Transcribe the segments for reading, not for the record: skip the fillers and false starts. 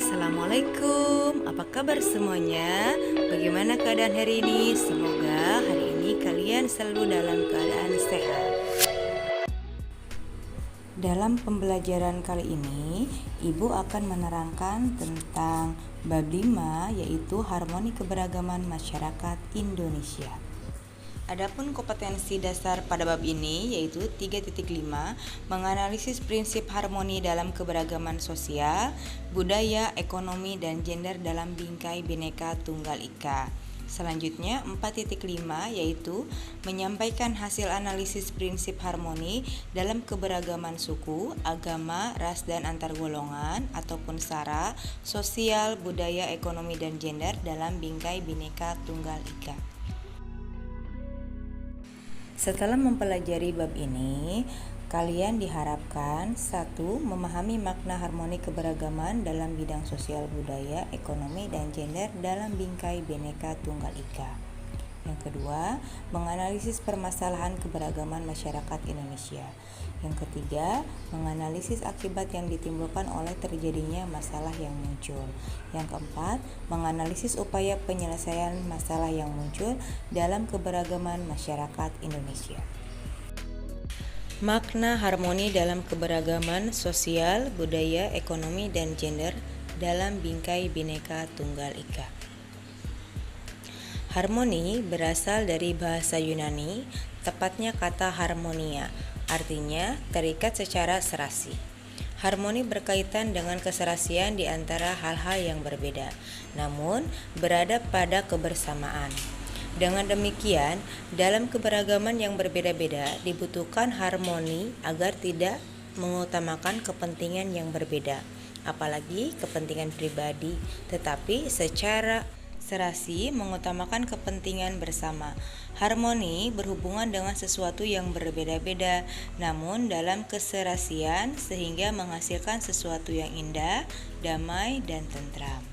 Assalamualaikum, apa kabar semuanya? Bagaimana keadaan hari ini? Semoga hari ini kalian selalu dalam keadaan sehat. Dalam pembelajaran kali ini, Ibu akan menerangkan tentang bab 5, yaitu harmoni keberagaman masyarakat Indonesia. Adapun kompetensi dasar pada bab ini yaitu 3.5, menganalisis prinsip harmoni dalam keberagaman sosial, budaya, ekonomi, dan gender dalam bingkai Bhinneka Tunggal Ika. Selanjutnya 4.5 yaitu menyampaikan hasil analisis prinsip harmoni dalam keberagaman suku, agama, ras, dan antar golongan ataupun sara, sosial, budaya, ekonomi, dan gender dalam bingkai Bhinneka Tunggal Ika. Setelah mempelajari bab ini, kalian diharapkan 1. Memahami makna harmoni keberagaman dalam bidang sosial, budaya, ekonomi, dan gender dalam bingkai Bhinneka Tunggal Ika. Yang kedua, menganalisis permasalahan keberagaman masyarakat Indonesia. Yang ketiga, menganalisis akibat yang ditimbulkan oleh terjadinya masalah yang muncul. Yang keempat, menganalisis upaya penyelesaian masalah yang muncul dalam keberagaman masyarakat Indonesia. Makna harmoni dalam keberagaman sosial, budaya, ekonomi, dan gender dalam bingkai Bhinneka Tunggal Ika. Harmoni berasal dari bahasa Yunani, tepatnya kata harmonia, artinya terikat secara serasi. Harmoni berkaitan dengan keserasian di antara hal-hal yang berbeda, namun berada pada kebersamaan. Dengan demikian, dalam keberagaman yang berbeda-beda dibutuhkan harmoni agar tidak mengutamakan kepentingan yang berbeda, apalagi kepentingan pribadi, tetapi secara serasi mengutamakan kepentingan bersama. Harmoni berhubungan dengan sesuatu yang berbeda-beda, namun dalam keserasian sehingga menghasilkan sesuatu yang indah, damai, dan tentram.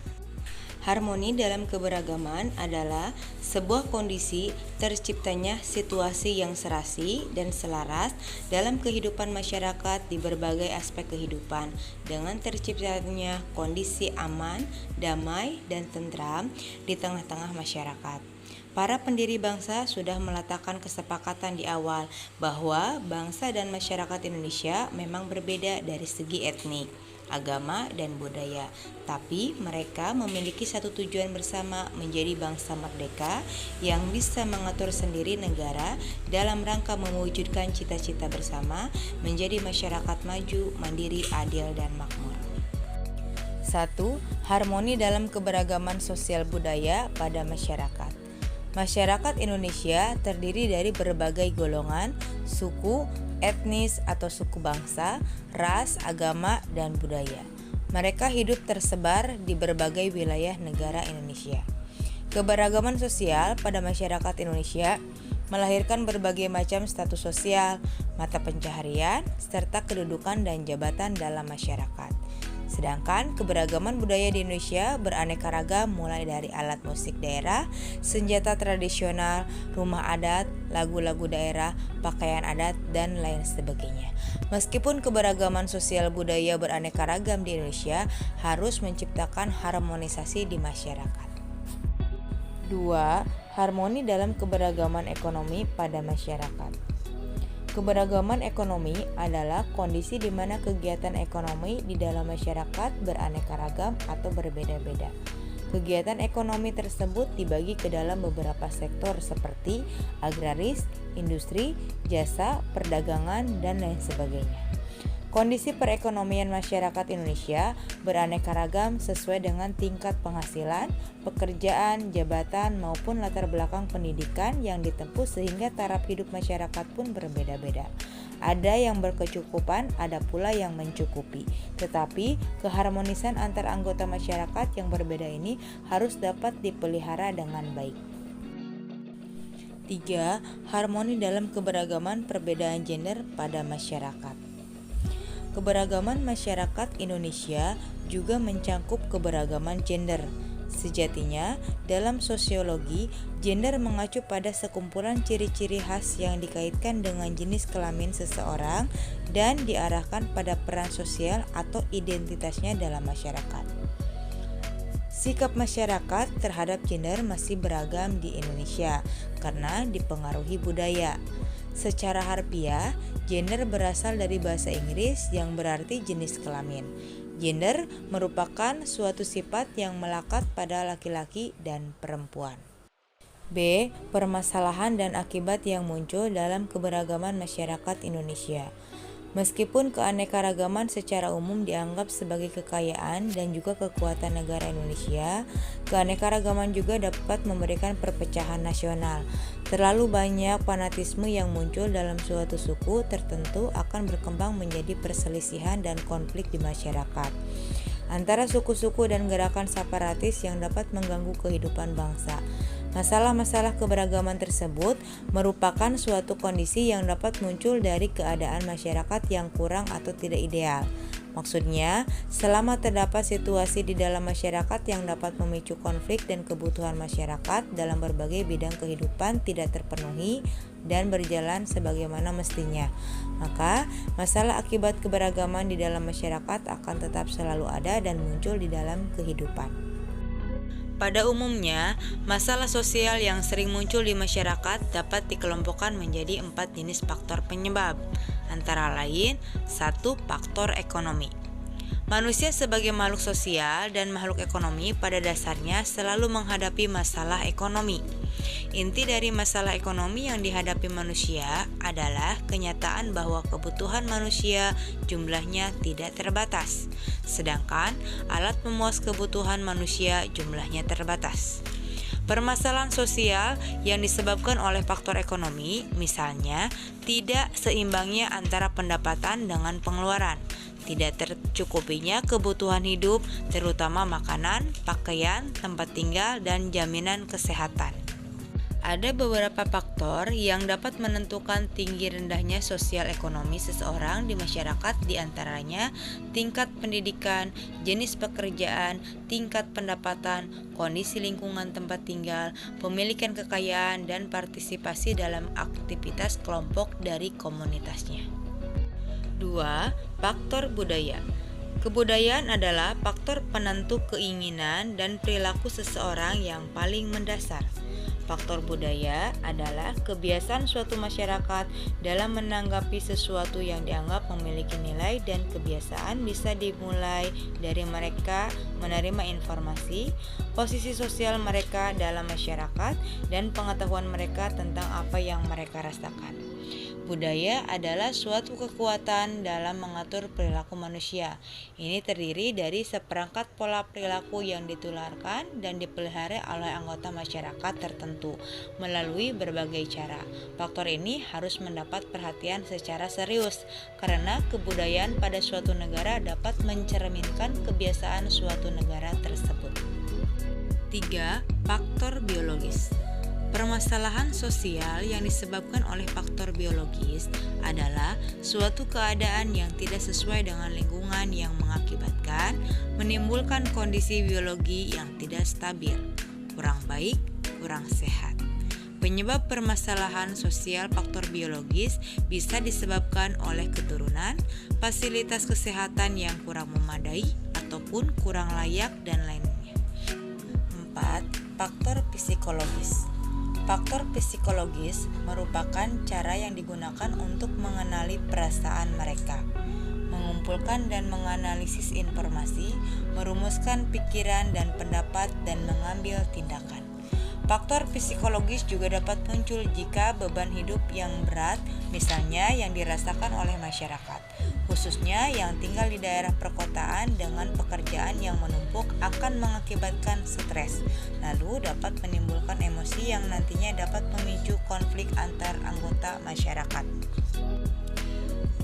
Harmoni dalam keberagaman adalah sebuah kondisi terciptanya situasi yang serasi dan selaras dalam kehidupan masyarakat di berbagai aspek kehidupan dengan terciptanya kondisi aman, damai, dan tentram di tengah-tengah masyarakat. Para pendiri bangsa sudah meletakkan kesepakatan di awal bahwa bangsa dan masyarakat Indonesia memang berbeda dari segi etnik, agama, dan budaya, tapi mereka memiliki satu tujuan bersama, menjadi bangsa merdeka yang bisa mengatur sendiri negara dalam rangka mewujudkan cita-cita bersama, menjadi masyarakat maju, mandiri, adil, dan makmur. 1. Harmoni dalam keberagaman sosial budaya pada masyarakat. Masyarakat Indonesia terdiri dari berbagai golongan, suku, etnis atau suku bangsa, ras, agama, dan budaya. Mereka hidup tersebar di berbagai wilayah negara Indonesia. Keberagaman sosial pada masyarakat Indonesia melahirkan berbagai macam status sosial, mata pencaharian, serta kedudukan dan jabatan dalam masyarakat. Sedangkan keberagaman budaya di Indonesia beraneka ragam, mulai dari alat musik daerah, senjata tradisional, rumah adat, lagu-lagu daerah, pakaian adat, dan lain sebagainya. Meskipun keberagaman sosial budaya beraneka ragam di Indonesia, harus menciptakan harmonisasi di masyarakat. 2. Harmoni dalam keberagaman ekonomi pada masyarakat. Keberagaman ekonomi adalah kondisi di mana kegiatan ekonomi di dalam masyarakat beraneka ragam atau berbeda-beda. Kegiatan ekonomi tersebut dibagi ke dalam beberapa sektor seperti agraris, industri, jasa, perdagangan, dan lain sebagainya. Kondisi perekonomian masyarakat Indonesia beraneka ragam sesuai dengan tingkat penghasilan, pekerjaan, jabatan, maupun latar belakang pendidikan yang ditempuh, sehingga taraf hidup masyarakat pun berbeda-beda. Ada yang berkecukupan, ada pula yang mencukupi. Tetapi keharmonisan antar anggota masyarakat yang berbeda ini harus dapat dipelihara dengan baik. 3. Harmoni dalam keberagaman perbedaan gender pada masyarakat. Keberagaman masyarakat Indonesia juga mencangkup keberagaman gender. Sejatinya, dalam sosiologi, gender mengacu pada sekumpulan ciri-ciri khas yang dikaitkan dengan jenis kelamin seseorang dan diarahkan pada peran sosial atau identitasnya dalam masyarakat. Sikap masyarakat terhadap gender masih beragam di Indonesia karena dipengaruhi budaya. Secara harfiah, gender berasal dari bahasa Inggris yang berarti jenis kelamin. Gender merupakan suatu sifat yang melekat pada laki-laki dan perempuan. B. Permasalahan dan akibat yang muncul dalam keberagaman masyarakat Indonesia. Meskipun keanekaragaman secara umum dianggap sebagai kekayaan dan juga kekuatan negara Indonesia, keanekaragaman juga dapat memberikan perpecahan nasional. Terlalu banyak fanatisme yang muncul dalam suatu suku tertentu akan berkembang menjadi perselisihan dan konflik di masyarakat antara suku-suku dan gerakan separatis yang dapat mengganggu kehidupan bangsa. Masalah-masalah keberagaman tersebut merupakan suatu kondisi yang dapat muncul dari keadaan masyarakat yang kurang atau tidak ideal. Maksudnya, selama terdapat situasi di dalam masyarakat yang dapat memicu konflik dan kebutuhan masyarakat dalam berbagai bidang kehidupan tidak terpenuhi dan berjalan sebagaimana mestinya, maka masalah akibat keberagaman di dalam masyarakat akan tetap selalu ada dan muncul di dalam kehidupan. Pada umumnya, masalah sosial yang sering muncul di masyarakat dapat dikelompokkan menjadi 4 jenis faktor penyebab, antara lain 1. Faktor ekonomi. Manusia sebagai makhluk sosial dan makhluk ekonomi pada dasarnya selalu menghadapi masalah ekonomi. Inti dari masalah ekonomi yang dihadapi manusia adalah kenyataan bahwa kebutuhan manusia jumlahnya tidak terbatas, sedangkan alat memuas kebutuhan manusia jumlahnya terbatas. Permasalahan sosial yang disebabkan oleh faktor ekonomi, misalnya tidak seimbangnya antara pendapatan dengan pengeluaran, tidak tercukupinya kebutuhan hidup, terutama makanan, pakaian, tempat tinggal, dan jaminan kesehatan. Ada beberapa faktor yang dapat menentukan tinggi rendahnya sosial ekonomi seseorang di masyarakat, diantaranya tingkat pendidikan, jenis pekerjaan, tingkat pendapatan, kondisi lingkungan tempat tinggal, pemilikan kekayaan, dan partisipasi dalam aktivitas kelompok dari komunitasnya. 2. Faktor budaya. Kebudayaan adalah faktor penentu keinginan dan perilaku seseorang yang paling mendasar. Faktor budaya adalah kebiasaan suatu masyarakat dalam menanggapi sesuatu yang dianggap memiliki nilai, dan kebiasaan bisa dimulai dari mereka menerima informasi, posisi sosial mereka dalam masyarakat, dan pengetahuan mereka tentang apa yang mereka rasakan. Budaya adalah suatu kekuatan dalam mengatur perilaku manusia. Ini terdiri dari seperangkat pola perilaku yang ditularkan dan dipelihara oleh anggota masyarakat tertentu melalui berbagai cara. Faktor ini harus mendapat perhatian secara serius karena kebudayaan pada suatu negara dapat mencerminkan kebiasaan suatu negara tersebut. 3. Faktor biologis. Permasalahan sosial yang disebabkan oleh faktor biologis adalah suatu keadaan yang tidak sesuai dengan lingkungan yang mengakibatkan menimbulkan kondisi biologi yang tidak stabil, kurang baik, kurang sehat. Penyebab permasalahan sosial faktor biologis bisa disebabkan oleh keturunan, fasilitas kesehatan yang kurang memadai ataupun kurang layak, dan lainnya. 4. Faktor psikologis. Faktor psikologis merupakan cara yang digunakan untuk mengenali perasaan mereka, mengumpulkan dan menganalisis informasi, merumuskan pikiran dan pendapat, dan mengambil tindakan. Faktor psikologis juga dapat muncul jika beban hidup yang berat, misalnya yang dirasakan oleh masyarakat, khususnya yang tinggal di daerah perkotaan dengan pekerjaan yang menumpuk, akan mengakibatkan stres, lalu dapat menimbulkan emosi yang nantinya dapat memicu konflik antar anggota masyarakat.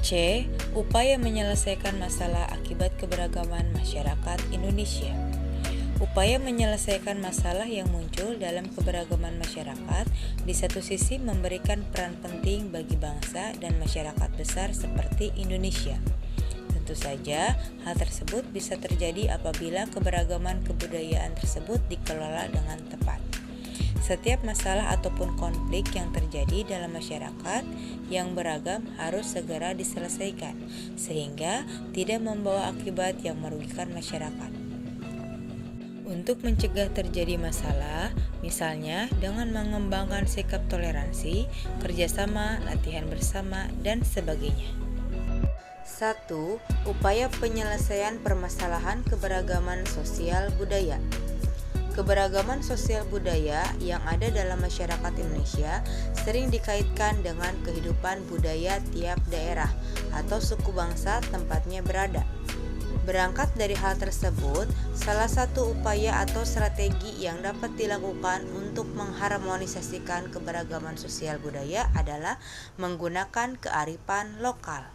C. Upaya menyelesaikan masalah akibat keberagaman masyarakat Indonesia. Upaya menyelesaikan masalah yang muncul dalam keberagaman masyarakat di satu sisi memberikan peran penting bagi bangsa dan masyarakat besar seperti Indonesia. Tentu saja, hal tersebut bisa terjadi apabila keberagaman kebudayaan tersebut dikelola dengan tepat. Setiap masalah ataupun konflik yang terjadi dalam masyarakat yang beragam harus segera diselesaikan, sehingga tidak membawa akibat yang merugikan masyarakat. Untuk mencegah terjadi masalah, misalnya dengan mengembangkan sikap toleransi, kerjasama, latihan bersama, dan sebagainya. 1. Upaya penyelesaian permasalahan keberagaman sosial budaya. Keberagaman sosial budaya yang ada dalam masyarakat Indonesia sering dikaitkan dengan kehidupan budaya tiap daerah atau suku bangsa tempatnya berada. Berangkat dari hal tersebut, salah satu upaya atau strategi yang dapat dilakukan untuk mengharmonisasikan keberagaman sosial budaya adalah menggunakan kearifan lokal.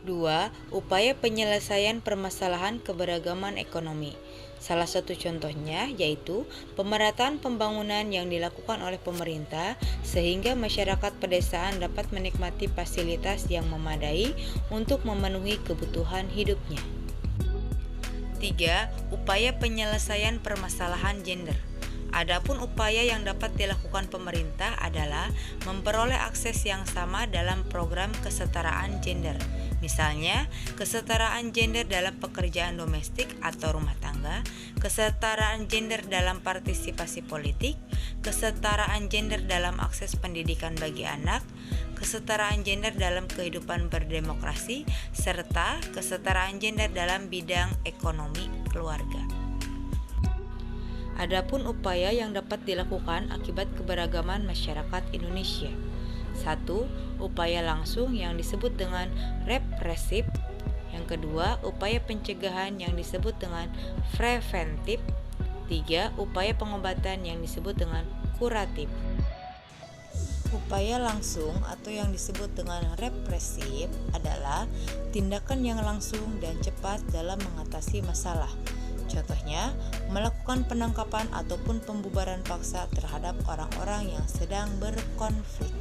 2. Upaya penyelesaian permasalahan keberagaman ekonomi. Salah satu contohnya yaitu pemerataan pembangunan yang dilakukan oleh pemerintah sehingga masyarakat pedesaan dapat menikmati fasilitas yang memadai untuk memenuhi kebutuhan hidupnya. 3. Upaya penyelesaian permasalahan gender. Adapun upaya yang dapat dilakukan pemerintah adalah memperoleh akses yang sama dalam program kesetaraan gender. Misalnya, kesetaraan gender dalam pekerjaan domestik atau rumah tangga, kesetaraan gender dalam partisipasi politik, kesetaraan gender dalam akses pendidikan bagi anak, kesetaraan gender dalam kehidupan berdemokrasi, serta kesetaraan gender dalam bidang ekonomi keluarga. Adapun upaya yang dapat dilakukan akibat keberagaman masyarakat Indonesia. 1. Upaya langsung yang disebut dengan represif. Yang kedua, upaya pencegahan yang disebut dengan preventif. 3. Upaya pengobatan yang disebut dengan kuratif. Upaya langsung atau yang disebut dengan represif adalah tindakan yang langsung dan cepat dalam mengatasi masalah. Contohnya, melakukan penangkapan ataupun pembubaran paksa terhadap orang-orang yang sedang berkonflik.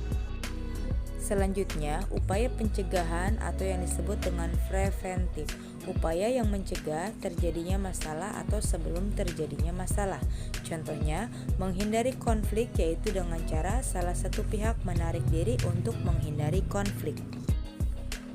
Selanjutnya, upaya pencegahan atau yang disebut dengan preventif. Upaya yang mencegah terjadinya masalah atau sebelum terjadinya masalah. Contohnya, menghindari konflik yaitu dengan cara salah satu pihak menarik diri untuk menghindari konflik.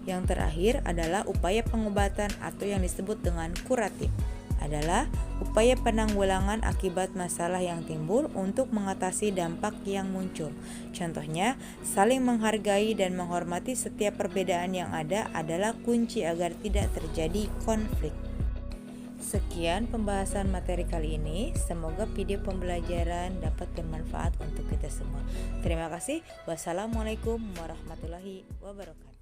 Yang terakhir adalah upaya pengobatan atau yang disebut dengan kuratif. Adalah upaya penanggulangan akibat masalah yang timbul untuk mengatasi dampak yang muncul. Contohnya, saling menghargai dan menghormati setiap perbedaan yang ada adalah kunci agar tidak terjadi konflik. Sekian pembahasan materi kali ini. Semoga video pembelajaran dapat bermanfaat untuk kita semua. Terima kasih. Wassalamualaikum warahmatullahi wabarakatuh.